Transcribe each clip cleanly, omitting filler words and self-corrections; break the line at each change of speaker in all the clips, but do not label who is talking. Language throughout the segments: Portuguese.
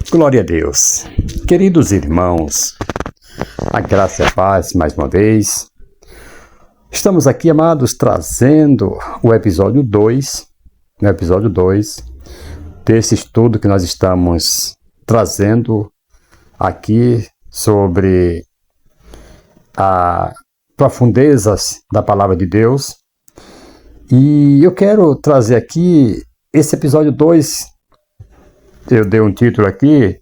Glória a Deus. Queridos irmãos, a graça e a paz mais uma vez. Estamos aqui, amados, trazendo o episódio 2, desse estudo que nós estamos trazendo aqui sobre as profundezas da Palavra de Deus. E eu quero trazer aqui esse episódio 2. Eu dei um título aqui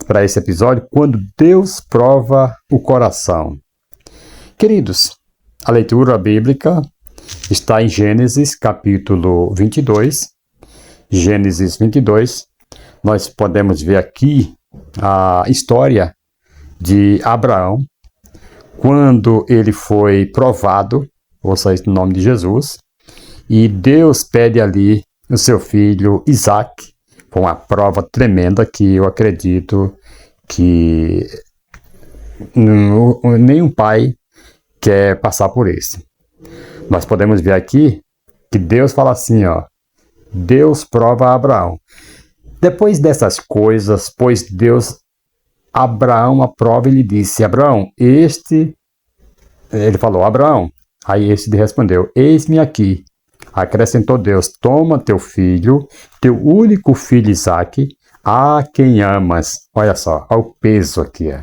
para esse episódio, Quando Deus Prova o Coração. Queridos, a leitura bíblica está em Gênesis capítulo 22. Gênesis 22, nós podemos ver aqui a história de Abraão, quando ele foi provado, ouça isso no nome de Jesus, e Deus pede ali o seu filho Isaac. Foi uma prova tremenda que eu acredito que nenhum pai quer passar por isso. Nós podemos ver aqui que Deus fala assim, Deus prova Abraão. Depois dessas coisas, pois Deus Abraão aprova e lhe disse, Abraão, ele falou, Abraão, aí este lhe respondeu, eis-me aqui. Acrescentou Deus, toma teu filho, teu único filho Isaque, a quem amas. Olha só, olha o peso aqui.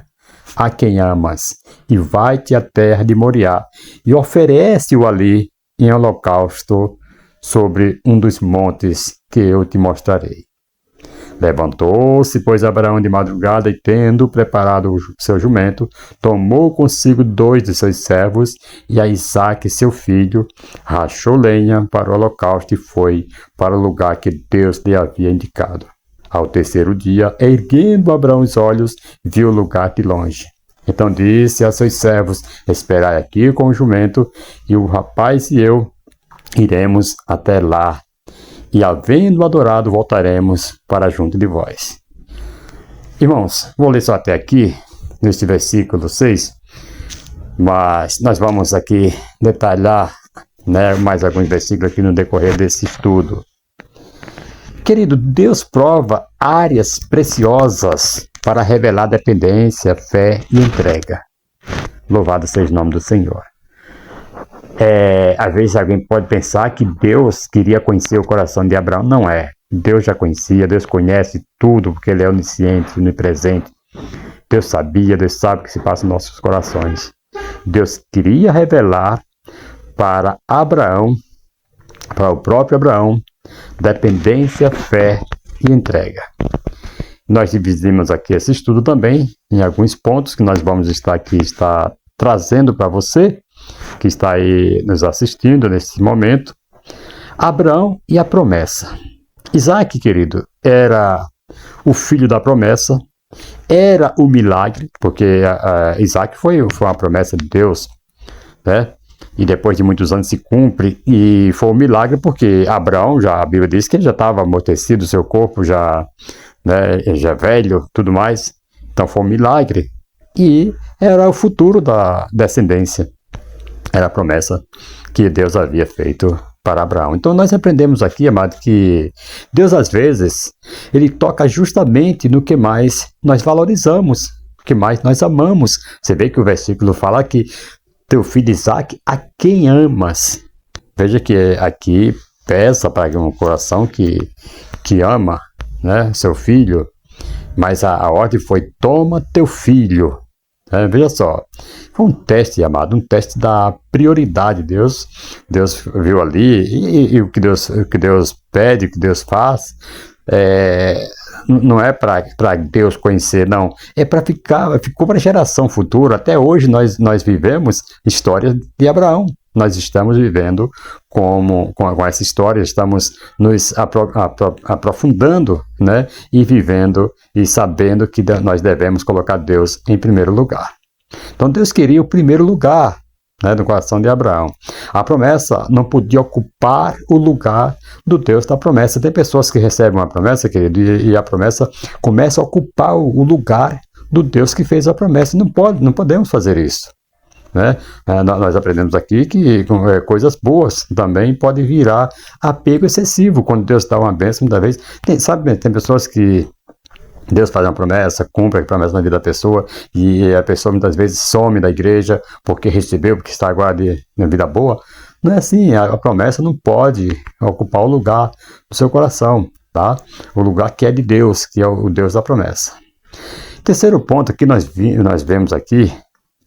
A quem amas. E vai-te à terra de Moriá e oferece-o ali em holocausto sobre um dos montes que eu te mostrarei. Levantou-se, pois, Abraão de madrugada e, tendo preparado o seu jumento, tomou consigo 2 de seus servos e a Isaque, seu filho, rachou lenha para o holocausto e foi para o lugar que Deus lhe havia indicado. Ao terceiro dia, erguendo Abraão os olhos, viu o lugar de longe. Então disse a seus servos, esperai aqui com o jumento, e o rapaz e eu iremos até lá. E havendo adorado, voltaremos para junto de vós. Irmãos, vou ler só até aqui, neste versículo 6, mas nós vamos aqui detalhar mais alguns versículos aqui no decorrer desse estudo. Querido, Deus prova áreas preciosas para revelar dependência, fé e entrega. Louvado seja o nome do Senhor. Às vezes alguém pode pensar que Deus queria conhecer o coração de Abraão. Não é. Deus já conhecia, Deus conhece tudo, porque Ele é onisciente, onipresente. Deus sabia, Deus sabe o que se passa nos nossos corações. Deus queria revelar para Abraão, para o próprio Abraão, dependência, fé e entrega. Nós dividimos aqui esse estudo também em alguns pontos que nós vamos estar trazendo para você, que está aí nos assistindo nesse momento. Abraão e a promessa. Isaac, querido, era o filho da promessa, era o milagre, porque Isaac foi uma promessa de Deus, né? E depois de muitos anos se cumpre, e foi um milagre porque Abraão, a Bíblia diz que ele já estava amortecido, seu corpo já velho, tudo mais. Então foi um milagre, e era o futuro da descendência. Era a promessa que Deus havia feito para Abraão. Então nós aprendemos aqui, amado, que Deus às vezes, Ele toca justamente no que mais nós valorizamos, o que mais nós amamos. Você vê que o versículo fala que teu filho Isaque, a quem amas. Veja que aqui pesa para um coração que ama, né, seu filho, mas a ordem foi, toma teu filho. Veja só, foi um teste, amado, um teste da prioridade. Deus viu ali, e o que Deus pede, o que Deus faz, não é para Deus conhecer, não, é para ficou para a geração futura. Até hoje nós vivemos histórias de Abraão. Nós estamos vivendo com essa história, estamos nos aprofundando, né? E vivendo e sabendo que nós devemos colocar Deus em primeiro lugar. Então Deus queria o primeiro lugar, né, no coração de Abraão. A promessa não podia ocupar o lugar do Deus da promessa. Tem pessoas que recebem uma promessa, querido, e a promessa começa a ocupar o lugar do Deus que fez a promessa. Não podemos fazer isso. Né? Nós aprendemos aqui que coisas boas também podem virar apego excessivo quando Deus dá uma bênção da vez. Tem pessoas que Deus faz uma promessa, cumpre a promessa na vida da pessoa, e a pessoa muitas vezes some da igreja porque recebeu, porque está agora na vida boa. Não é assim, a promessa não pode ocupar o lugar do seu coração, tá? O lugar que é de Deus, que é o Deus da promessa. Terceiro ponto que nós vemos aqui,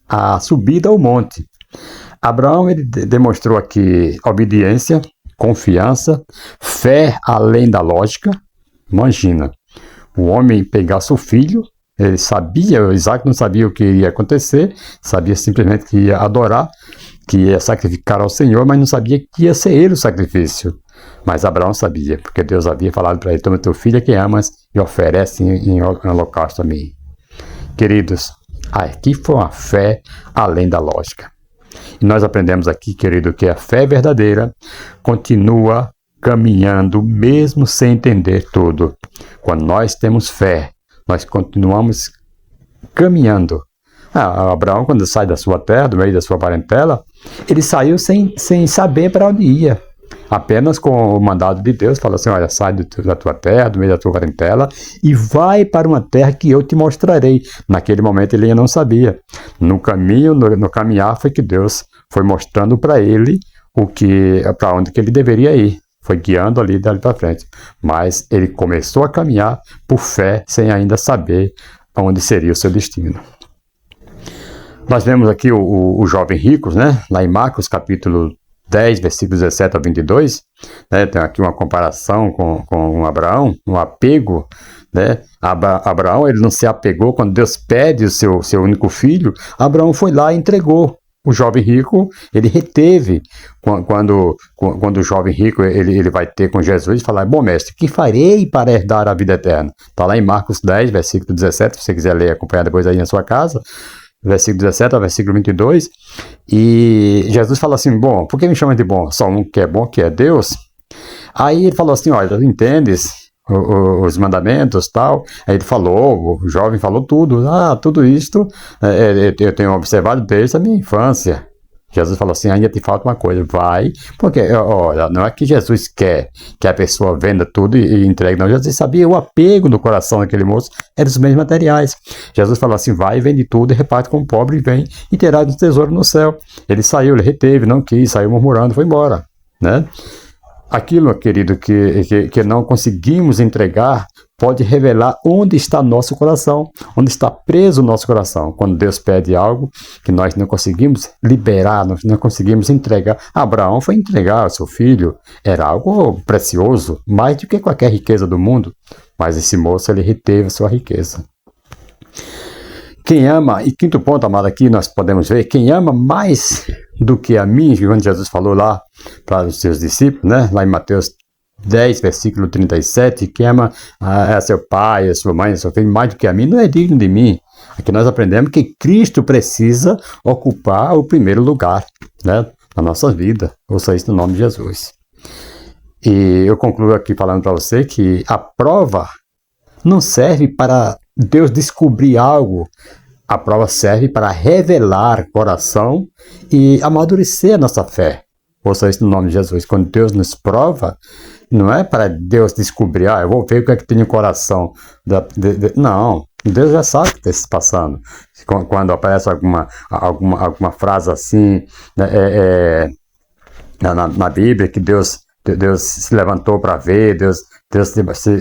a subida ao monte. Abraão ele demonstrou aqui obediência, confiança, fé além da lógica. Imagina, o homem pegar seu filho, ele sabia, o Isaac não sabia o que ia acontecer, sabia simplesmente que ia adorar, que ia sacrificar ao Senhor, mas não sabia que ia ser ele o sacrifício. Mas Abraão sabia, porque Deus havia falado para ele: toma teu filho que amas e oferece em holocausto a mim. Queridos, aqui foi uma fé além da lógica. E nós aprendemos aqui, querido, que a fé verdadeira continua caminhando mesmo sem entender tudo. Quando nós temos fé, nós continuamos caminhando. Abraão, quando sai da sua terra, do meio da sua parentela, ele saiu sem saber para onde ia. Apenas com o mandado de Deus, falou assim: olha, sai da tua terra, do meio da tua parentela, e vai para uma terra que eu te mostrarei. Naquele momento ele ainda não sabia. No caminho, no caminhar, foi que Deus foi mostrando para ele para onde que ele deveria ir. Foi guiando ali dali para frente. Mas ele começou a caminhar por fé, sem ainda saber onde seria o seu destino. Nós vemos aqui o jovem rico, né? Lá em Marcos, capítulo 10, versículos 17 a 22, né? Tem aqui uma comparação com Abraão, um apego, né? Abraão, ele não se apegou quando Deus pede o seu único filho. Abraão foi lá e entregou. O jovem rico, ele reteve. Quando o jovem rico ele vai ter com Jesus e falar: bom mestre, que farei para herdar a vida eterna? Está lá em Marcos 10, versículo 17, se você quiser ler e acompanhar depois aí na sua casa, versículo 17 ao versículo 22, e Jesus fala assim: bom, por que me chama de bom? Só um que é bom, que é Deus? Aí ele falou assim: olha, entendes os mandamentos, tal. Aí ele falou, o jovem falou tudo. Tudo isto eu tenho observado desde a minha infância. Jesus falou assim: ainda te falta uma coisa, vai, porque, olha, não é que Jesus quer que a pessoa venda tudo e entregue, não. Jesus sabia o apego no coração daquele moço, eram os bens materiais. Jesus falou assim: vai, vende tudo e reparte com o pobre e vem e terá um tesouro no céu. Ele saiu, ele reteve, não quis, saiu murmurando, foi embora, né? Aquilo, querido, que não conseguimos entregar pode revelar onde está nosso coração, onde está preso o nosso coração. Quando Deus pede algo que nós não conseguimos liberar, nós não conseguimos entregar. Abraão foi entregar ao seu filho, era algo precioso, mais do que qualquer riqueza do mundo, mas esse moço, ele reteve a sua riqueza. Quem ama, e quinto ponto, amado, aqui nós podemos ver, quem ama mais do que a mim, quando Jesus falou lá para os seus discípulos, né, lá em Mateus 10, versículo 37, quem ama a seu pai, a sua mãe, a seu filho, mais do que a mim, não é digno de mim. Aqui nós aprendemos que Cristo precisa ocupar o primeiro lugar, né, na nossa vida, ouça isso no nome de Jesus. E eu concluo aqui falando para você que a prova não serve para Deus descobrir algo. A prova serve para revelar coração e amadurecer a nossa fé. Ouça isso no nome de Jesus. Quando Deus nos prova, não é para Deus descobrir: eu vou ver o que é que tem no coração. Não, Deus já sabe o que está se passando. Quando aparece alguma frase assim, né, na Bíblia, que Deus se levantou para ver, Deus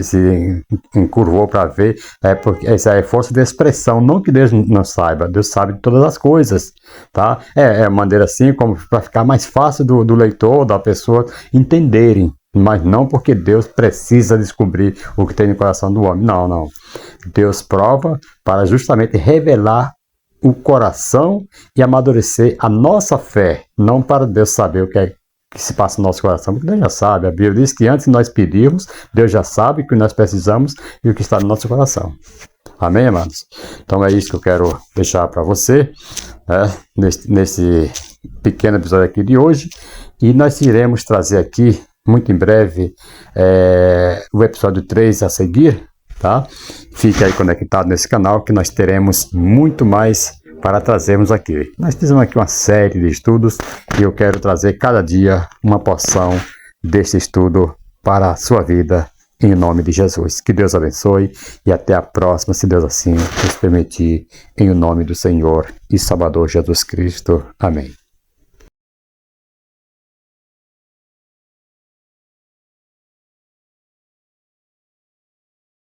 se encurvou para ver, porque isso é força de expressão, não que Deus não saiba, Deus sabe de todas as coisas, tá? É uma maneira assim, como para ficar mais fácil do leitor, da pessoa entenderem, mas não porque Deus precisa descobrir o que tem no coração do homem, não. Deus prova para justamente revelar o coração e amadurecer a nossa fé, não para Deus saber o que se passa no nosso coração, porque Deus já sabe. A Bíblia diz que antes de nós pedirmos, Deus já sabe o que nós precisamos e o que está no nosso coração. Amém, amados? Então é isso que eu quero deixar para você, né, nesse pequeno episódio aqui de hoje. E nós iremos trazer aqui, muito em breve, o episódio 3 a seguir, tá? Fique aí conectado nesse canal que nós teremos muito mais para trazermos aqui. Nós fizemos aqui uma série de estudos e eu quero trazer cada dia uma porção desse estudo para a sua vida em nome de Jesus. Que Deus abençoe e até a próxima, se Deus assim nos permitir, em nome do Senhor e Salvador Jesus Cristo. Amém.